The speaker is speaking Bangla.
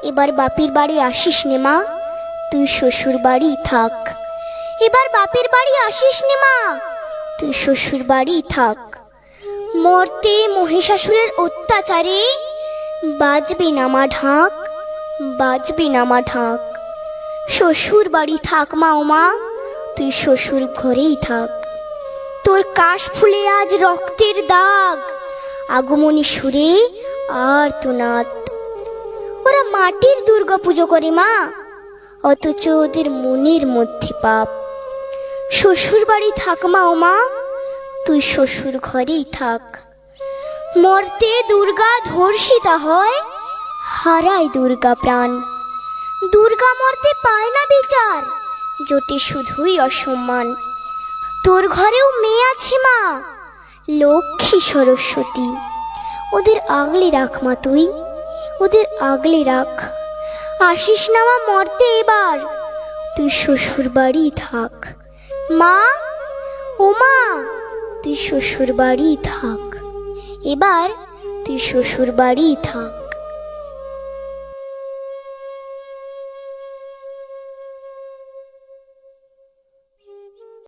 এবার বাপের বাড়ি আসিস নে মা, তুই শ্বশুর বাড়ি থাক। এবার বাপের বাড়ি আসিস নে মা, তুই শ্বশুর বাড়ি থাক। মর্তে মহিষাসুরের অত্যাচারে বাজবে না মা ঢাক, বাজবে না মা ঢাক। শ্বশুর বাড়ি থাক মা ও মা, তুই শ্বশুর ঘরেই থাক। তোর কাশ ফুলে আজ রক্তের দাগ, আগমনী সুরে আর তো নাত। ওরা মাটির দুর্গা পুজো করে মা, অথচ ওদের মনের মধ্যে পাপ। শ্বশুর বাড়ি থাক মা ও মা, তুই শ্বশুর ঘরেই থাক। মর্তে দুর্গা ধর্ষিতা হয়, হারায় দুর্গা প্রাণ। দুর্গা মর্তে পায় না বিচার, জোটে শুধুই অসম্মান। তোর ঘরেও মেয়ে আছে মা, লক্ষ্মী সরস্বতী, ওদের আগলে রাখ মা তুই, ওদের আগলে রাখ। আসিস না মা মর্তে এবার, তুই শ্বশুর বাড়ি থাক। মা ও মা, তুই শ্বশুর বাড়ি থাক, এবার তুই শ্বশুর বাড়ি থাক।